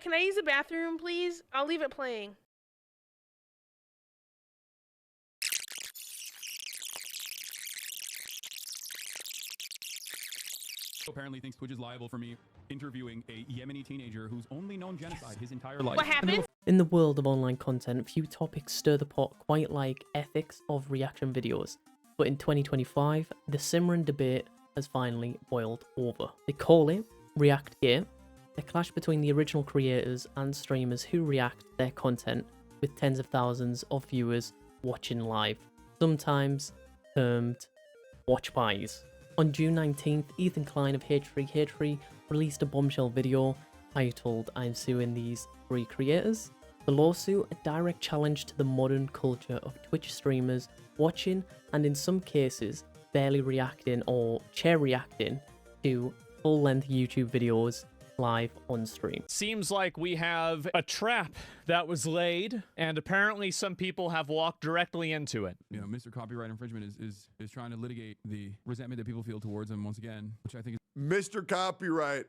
Can I use the bathroom, please? I'll leave it playing. Apparently thinks Twitch is liable for me interviewing a Yemeni teenager who's only known genocide his entire life. What happened? In the world of online content, few topics stir the pot quite like ethics of reaction videos. But in 2025, the simmering debate has finally boiled over. They call it Reactgate, the clash between the original creators and streamers who react to their content with tens of thousands of viewers watching live, sometimes termed watch buys. On June 19th, Ethan Klein of H3H3 released a bombshell video titled "I'm suing these 3 creators." The lawsuit, a direct challenge to the modern culture of Twitch streamers watching and in some cases barely reacting or chair reacting to full-length YouTube videos live on stream. Seems like we have a trap that was laid, and apparently some people have walked directly into it. You know, Mr. Copyright Infringement is trying to litigate the resentment that people feel towards him once again, which I think is... Mr. Copyright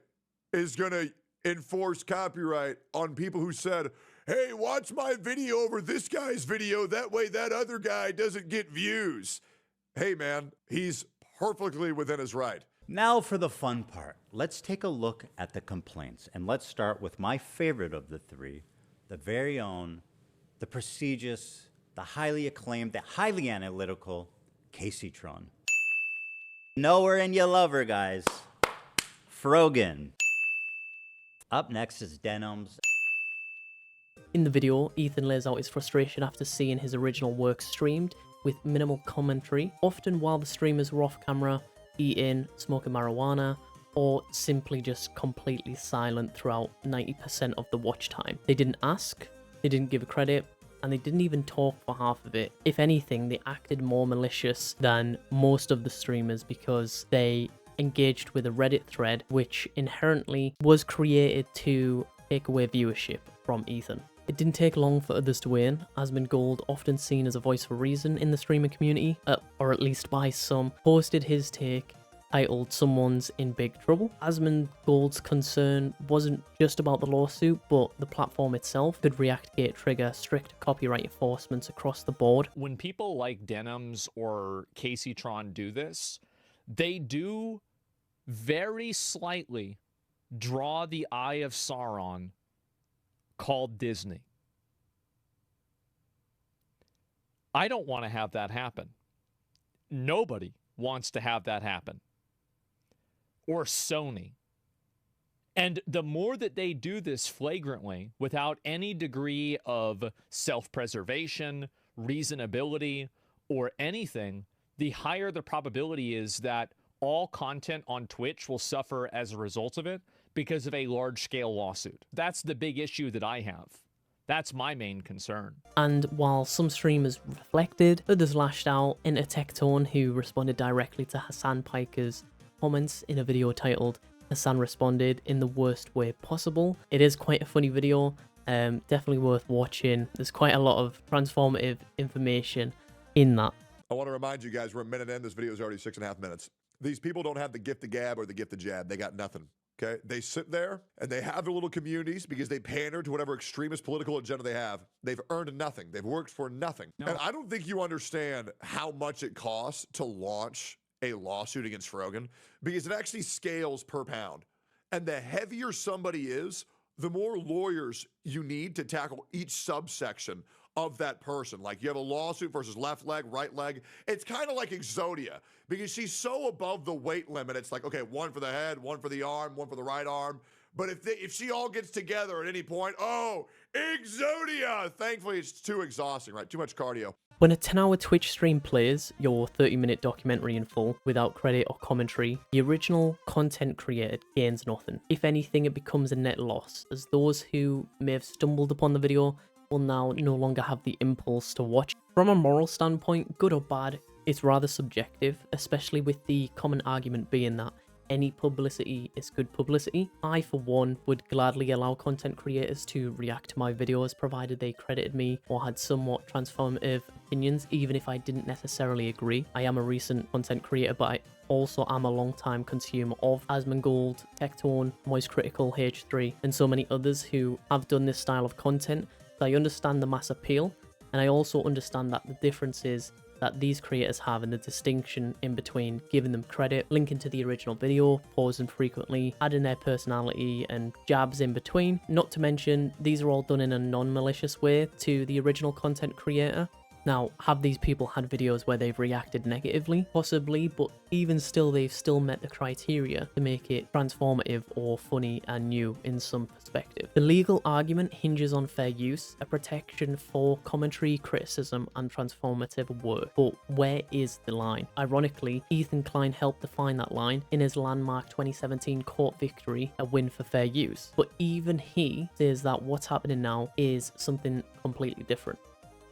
is going to enforce copyright on people who said, hey, watch my video over this guy's video, that way that other guy doesn't get views. Hey, man, he's perfectly within his right. Now for the fun part. Let's take a look at the complaints, and let's start with my favorite of the 3, the very own, the prestigious, the highly acclaimed, the highly analytical Kaceytron. Know her and you love her, guys. Frogan. Up next is Denims. In the video, Ethan lays out his frustration after seeing his original work streamed with minimal commentary, often while the streamers were off camera, eating, smoking marijuana, or simply just completely silent throughout 90% of the watch time. They didn't ask, they didn't give credit, and they didn't even talk for half of it. If anything, they acted more malicious than most of the streamers because they engaged with a Reddit thread which inherently was created to take away viewership from Ethan. It didn't take long for others to weigh in. Asmongold, often seen as a voice for reason in the streaming community, or at least by some, posted his take titled "Someone's in Big Trouble." Asmongold's concern wasn't just about the lawsuit, but the platform itself. Could Reactgate trigger strict copyright enforcement across the board? When people like Denims or Kaceytron do this, they do very slightly draw the eye of Sauron called Disney. I don't want to have that happen. Nobody wants to have that happen. Or Sony. And the more that they do this flagrantly, without any degree of self-preservation, reasonability, or anything, the higher the probability is that all content on Twitch will suffer as a result of it because of a large-scale lawsuit. That's the big issue that I have. That's my main concern. And while some streamers reflected, others lashed out. Enter Tectone, who responded directly to Hasan Piker's comments in a video titled "Hasan Responded in the Worst Way Possible." It is quite a funny video, definitely worth watching. There's quite a lot of transformative information in that. I want to remind you guys, we're a minute in. This video is already 6.5 minutes. These people don't have the gift of gab or the gift of jab. They got nothing. Okay, they sit there and they have their little communities because they pander to whatever extremist political agenda they have. They've earned nothing. They've worked for nothing. No. And I don't think you understand how much it costs to launch a lawsuit against Frogan, because it actually scales per pound. And the heavier somebody is, the more lawyers you need to tackle each subsection of that person. Like you have a lawsuit versus left leg, right leg. It's kind of like Exodia, because she's so above the weight limit. It's like, okay, 1 for the head, 1 for the arm, 1 for the right arm. But if she all gets together at any point, oh, Exodia! Thankfully, it's too exhausting, right? Too much cardio. When a 10-hour Twitch stream plays your 30-minute documentary in full without credit or commentary, the original content created gains nothing. If anything, it becomes a net loss, as those who may have stumbled upon the video will now no longer have the impulse to watch. From a moral standpoint, good or bad, it's rather subjective, especially with the common argument being that any publicity is good publicity. I, for one, would gladly allow content creators to react to my videos provided they credited me or had somewhat transformative opinions, even if I didn't necessarily agree. I am a recent content creator, but I also am a long-time consumer of Asmongold, Tectone, Moist Critical, H3, and so many others who have done this style of content. So I understand the mass appeal, and I also understand that the differences that these creators have and the distinction in between giving them credit, linking to the original video, pausing frequently, adding their personality and jabs in between. Not to mention, these are all done in a non-malicious way to the original content creator. Now, have these people had videos where they've reacted negatively? Possibly, but even still, they've still met the criteria to make it transformative or funny and new in some perspective. The legal argument hinges on fair use, a protection for commentary, criticism, and transformative work. But where is the line? Ironically, Ethan Klein helped define that line in his landmark 2017 court victory, a win for fair use. But even he says that what's happening now is something completely different.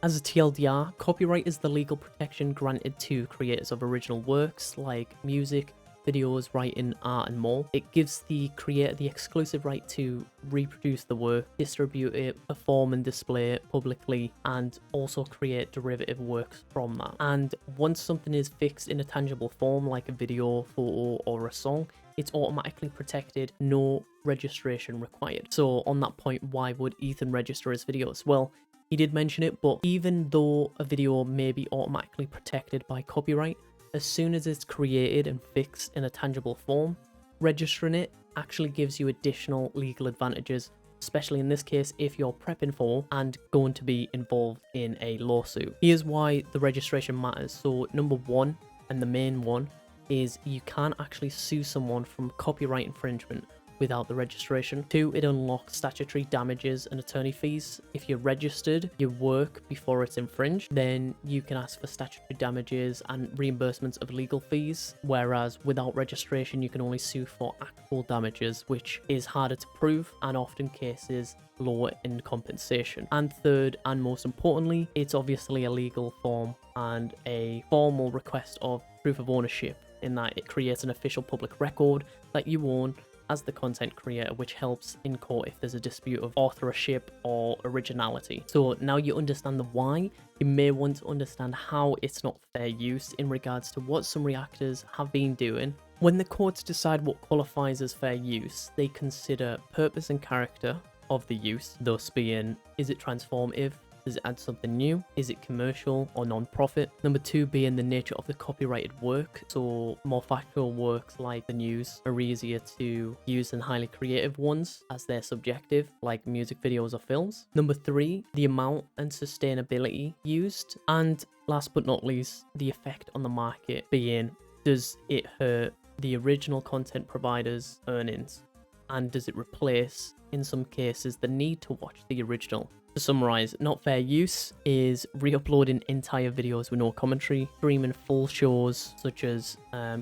As a TLDR, copyright is the legal protection granted to creators of original works like music, videos, writing, art, and more. It gives the creator the exclusive right to reproduce the work, distribute it, perform and display it publicly, and also create derivative works from that. And once something is fixed in a tangible form, like a video, photo, or a song, it's automatically protected, no registration required. So on that point, why would Ethan register his videos? Well, he did mention it, but even though a video may be automatically protected by copyright, as soon as it's created and fixed in a tangible form, registering it actually gives you additional legal advantages, especially in this case if you're prepping for and going to be involved in a lawsuit. Here's why the registration matters. So number one, and the main one, is you can't actually sue someone from copyright infringement without the registration. 2, it unlocks statutory damages and attorney fees. If you registered your work before it's infringed, then you can ask for statutory damages and reimbursements of legal fees, whereas without registration you can only sue for actual damages, which is harder to prove and often cases lower in compensation. And 3rd, and most importantly, it's obviously a legal form and a formal request of proof of ownership, in that it creates an official public record that you own as the content creator, which helps in court if there's a dispute of authorship or originality. So now you understand the why, you may want to understand how it's not fair use in regards to what some reactors have been doing. When the courts decide what qualifies as fair use, they consider purpose and character of the use, thus being, is it transformative? Does it add something new? Is it commercial or non-profit? Number 2 being the nature of the copyrighted work. So more factual works like the news are easier to use than highly creative ones, as they're subjective, like music videos or films. Number 3, the amount and sustainability used. And last but not least, the effect on the market, being, does it hurt the original content provider's earnings? And does it replace, in some cases, the need to watch the original? To summarize, not fair use is re-uploading entire videos with no commentary, streaming full shows such as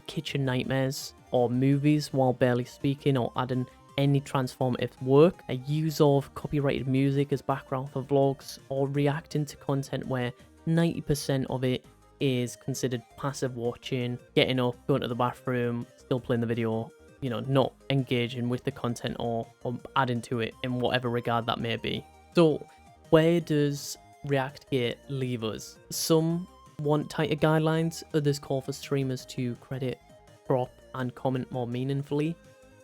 Kitchen Nightmares or movies while barely speaking, or adding any transformative work, a use of copyrighted music as background for vlogs, or reacting to content where 90% of it is considered passive watching, getting up, going to the bathroom, still playing the video, you know, not engaging with the content or adding to it in whatever regard that may be. So where does Reactgate leave us? Some want tighter guidelines, others call for streamers to credit, crop, and comment more meaningfully.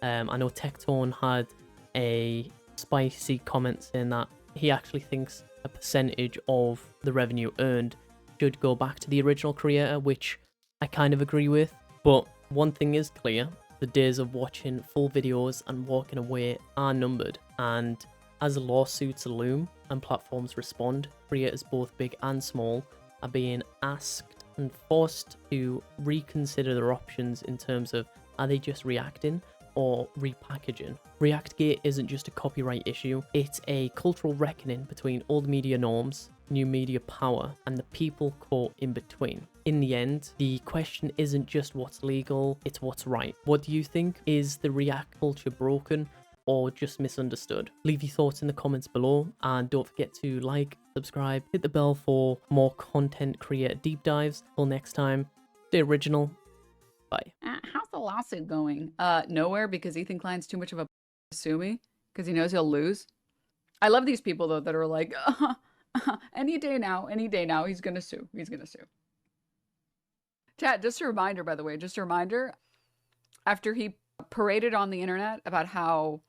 I know Tectone had a spicy comment saying that he actually thinks a percentage of the revenue earned should go back to the original creator, which I kind of agree with. But one thing is clear, the days of watching full videos and walking away are numbered, and as lawsuits loom and platforms respond, creators both big and small are being asked and forced to reconsider their options in terms of, are they just reacting or repackaging? Reactgate isn't just a copyright issue, it's a cultural reckoning between old media norms, new media power, and the people caught in between. In the end, the question isn't just what's legal, it's what's right. What do you think? Is the React culture broken or just misunderstood? Leave your thoughts in the comments below, and don't forget to like, subscribe, hit the bell for more content creator deep dives. Till next time, stay original. Bye. How's the lawsuit going? Nowhere, because Ethan Klein's too much of a sue me because he knows he'll lose. I love these people though that are like, Any day now, he's gonna sue. He's gonna sue. Chat, just a reminder, by the way, just a reminder. After he paraded on the internet about how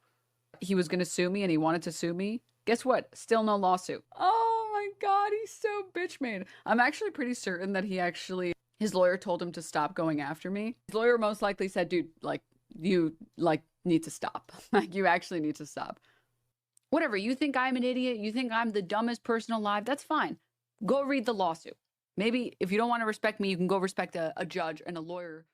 he was gonna sue me and he wanted to sue me, guess what? Still no lawsuit. Oh my God, he's so bitch made. I'm actually pretty certain that his lawyer told him to stop going after me. His lawyer most likely said, dude, like, you, like, need to stop. Like, you actually need to stop. Whatever, you think I'm an idiot, you think I'm the dumbest person alive, that's fine. Go read the lawsuit. Maybe if you don't want to respect me, you can go respect a judge and a lawyer